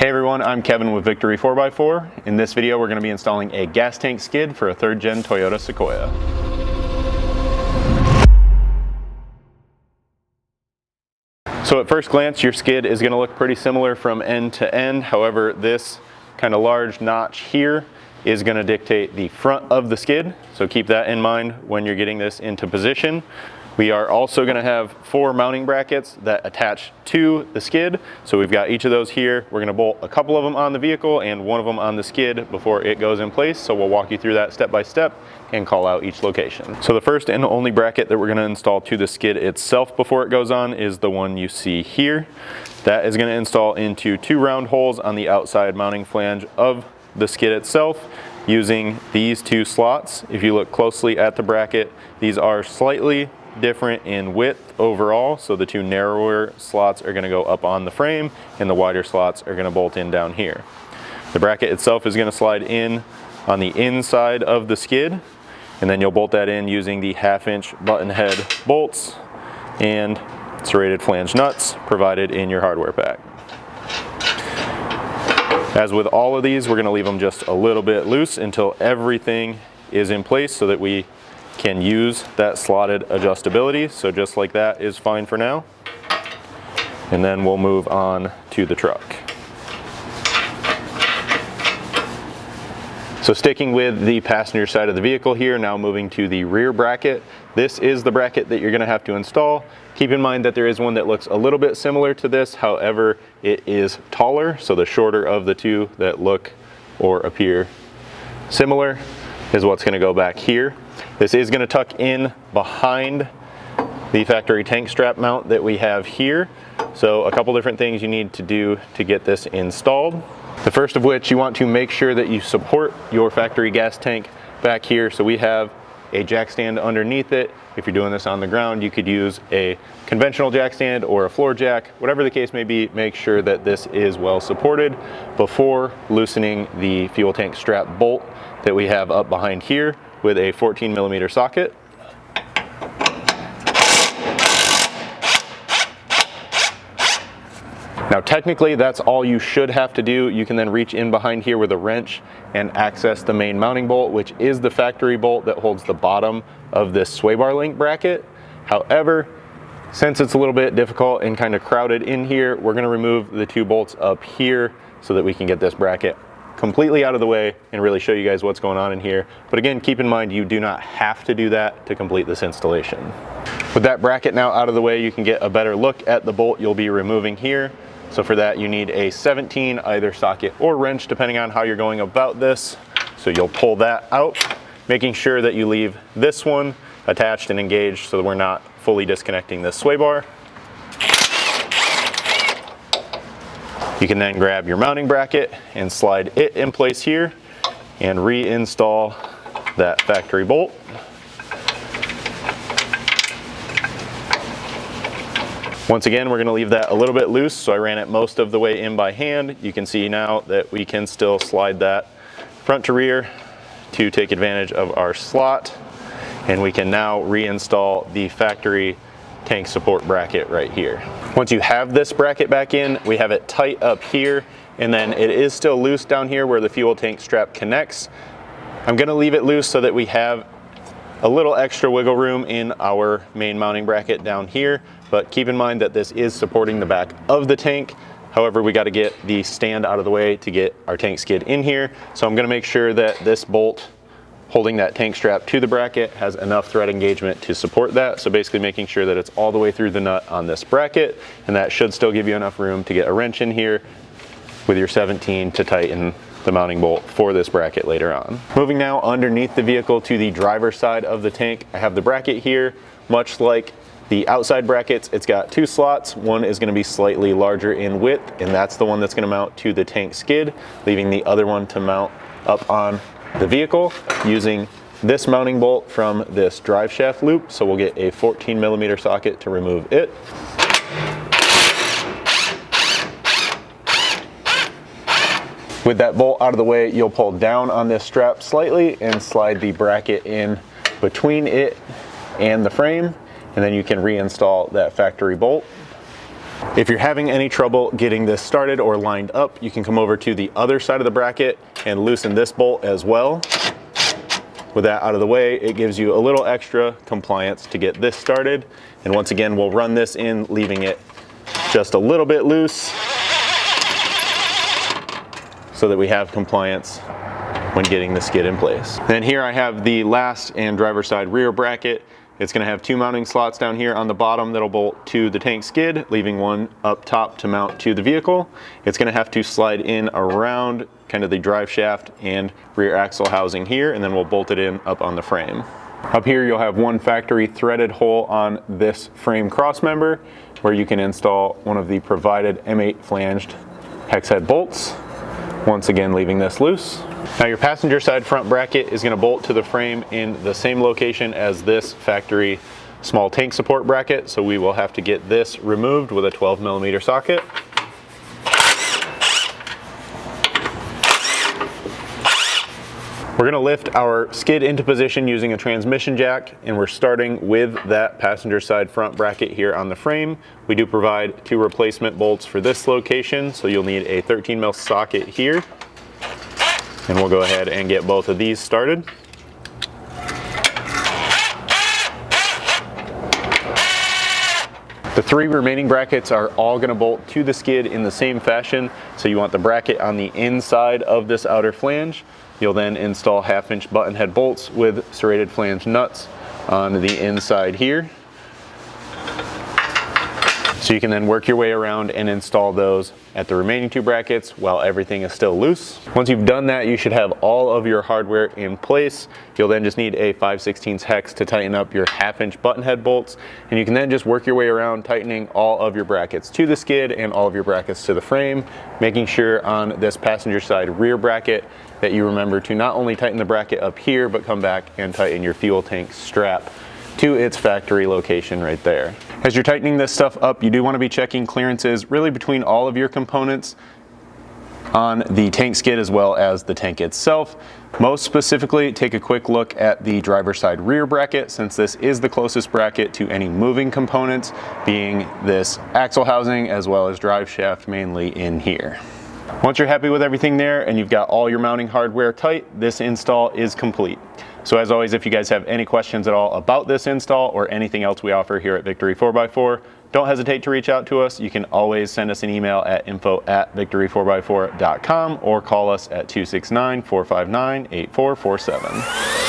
Hey everyone, I'm Kevin with Victory 4x4. In this video, we're going to be installing a gas tank skid for a 3rd gen Toyota Sequoia. So at first glance, your skid is going to look pretty similar from end to end. However, this kind of large notch here is going to dictate the front of the skid. So keep that in mind when you're getting this into position. We are also going to have 4 mounting brackets that attach to the skid. So we've got each of those here. We're going to bolt a couple of them on the vehicle and one of them on the skid before it goes in place. So we'll walk you through that step by step and call out each location. So the first and only bracket that we're going to install to the skid itself before it goes on is the one you see here. That is going to install into 2 round holes on the outside mounting flange of the skid itself, using these 2 slots. If you look closely at the bracket, these are slightly different in width overall. So the 2 narrower slots are going to go up on the frame and the wider slots are going to bolt in down here. The bracket itself is going to slide in on the inside of the skid, and then you'll bolt that in using the 1/2-inch button head bolts and serrated flange nuts provided in your hardware pack. As with all of these, we're going to leave them just a little bit loose until everything is in place so that we can use that slotted adjustability. So just like that is fine for now. And then we'll move on to the truck. So sticking with the passenger side of the vehicle here, now moving to the rear bracket. This is the bracket that you're going to have to install. Keep in mind that there is one that looks a little bit similar to this, however, it is taller. So the shorter of the 2 that look or appear similar is what's going to go back here. This is going to tuck in behind the factory tank strap mount that we have here. So a couple different things you need to do to get this installed. The first of which, you want to make sure that you support your factory gas tank back here. So we have a jack stand underneath it. If you're doing this on the ground, you could use a conventional jack stand or a floor jack. Whatever the case may be, make sure that this is well supported before loosening the fuel tank strap bolt that we have up behind here with a 14mm socket. Now technically that's all you should have to do. You can then reach in behind here with a wrench and access the main mounting bolt, which is the factory bolt that holds the bottom of this sway bar link bracket. However, since it's a little bit difficult and kind of crowded in here, we're going to remove the 2 bolts up here so that we can get this bracket completely out of the way and really show you guys what's going on in here. But again, keep in mind you do not have to do that to complete this installation. With that bracket now out of the way, you can get a better look at the bolt you'll be removing here. So for that, you need a 17 either socket or wrench, depending on how you're going about this. So you'll pull that out, making sure that you leave this one attached and engaged so that we're not fully disconnecting this sway bar. You can then grab your mounting bracket and slide it in place here and reinstall that factory bolt. Once again, we're going to leave that a little bit loose, so I ran it most of the way in by hand. You can see now that we can still slide that front to rear to take advantage of our slot, and we can now reinstall the factory tank support bracket right here. Once you have this bracket back in, we have it tight up here, and then it is still loose down here where the fuel tank strap connects. I'm going to leave it loose so that we have a little extra wiggle room in our main mounting bracket down here, but keep in mind that this is supporting the back of the tank. However, we got to get the stand out of the way to get our tank skid in here. So I'm going to make sure that this bolt holding that tank strap to the bracket has enough thread engagement to support that. So basically making sure that it's all the way through the nut on this bracket, and that should still give you enough room to get a wrench in here with your 17 to tighten the mounting bolt for this bracket later on. Moving now underneath the vehicle to the driver's side of the tank, I have the bracket here. Much like the outside brackets, it's got 2 slots. One is going to be slightly larger in width, and that's the one that's going to mount to the tank skid, leaving the other one to mount up on the vehicle using this mounting bolt from this drive shaft loop. So we'll get a 14mm socket to remove it. With that bolt out of the way, you'll pull down on this strap slightly and slide the bracket in between it and the frame, and then you can reinstall that factory bolt. If you're having any trouble getting this started or lined up, you can come over to the other side of the bracket and loosen this bolt as well. With that out of the way, it gives you a little extra compliance to get this started. And once again, we'll run this in, leaving it just a little bit loose so that we have compliance when getting the skid in place. Then here I have the last and driver's side rear bracket. It's going to have two mounting slots down here on the bottom that'll bolt to the tank skid, leaving one up top to mount to the vehicle. It's going to have to slide in around kind of the drive shaft and rear axle housing here, and then we'll bolt it in up on the frame. Up here you'll have one factory threaded hole on this frame cross member where you can install one of the provided M8 flanged hex head bolts. Once again, leaving this loose. Now your passenger side front bracket is going to bolt to the frame in the same location as this factory small tank support bracket, so we will have to get this removed with a 12mm socket. We're going to lift our skid into position using a transmission jack, and we're starting with that passenger side front bracket here on the frame. We do provide two replacement bolts for this location, so you'll need a 13mm socket here. And we'll go ahead and get both of these started. The three remaining brackets are all going to bolt to the skid in the same fashion. So you want the bracket on the inside of this outer flange. You'll then install 1/2-inch button head bolts with serrated flange nuts on the inside here. So you can then work your way around and install those at the remaining two brackets while everything is still loose. Once you've done that, you should have all of your hardware in place. You'll then just need a 5/16 hex to tighten up your 1/2-inch button head bolts, and you can then just work your way around tightening all of your brackets to the skid and all of your brackets to the frame, making sure on this passenger side rear bracket that you remember to not only tighten the bracket up here, but come back and tighten your fuel tank strap to its factory location right there. As you're tightening this stuff up, you do want to be checking clearances really between all of your components on the tank skid as well as the tank itself. Most specifically, take a quick look at the driver's side rear bracket, since this is the closest bracket to any moving components, being this axle housing as well as drive shaft mainly in here. Once you're happy with everything there and you've got all your mounting hardware tight, this install is complete. So as always, if you guys have any questions at all about this install or anything else we offer here at Victory 4x4, don't hesitate to reach out to us. You can always send us an email at info@victory4x4.com or call us at 269-459-8447.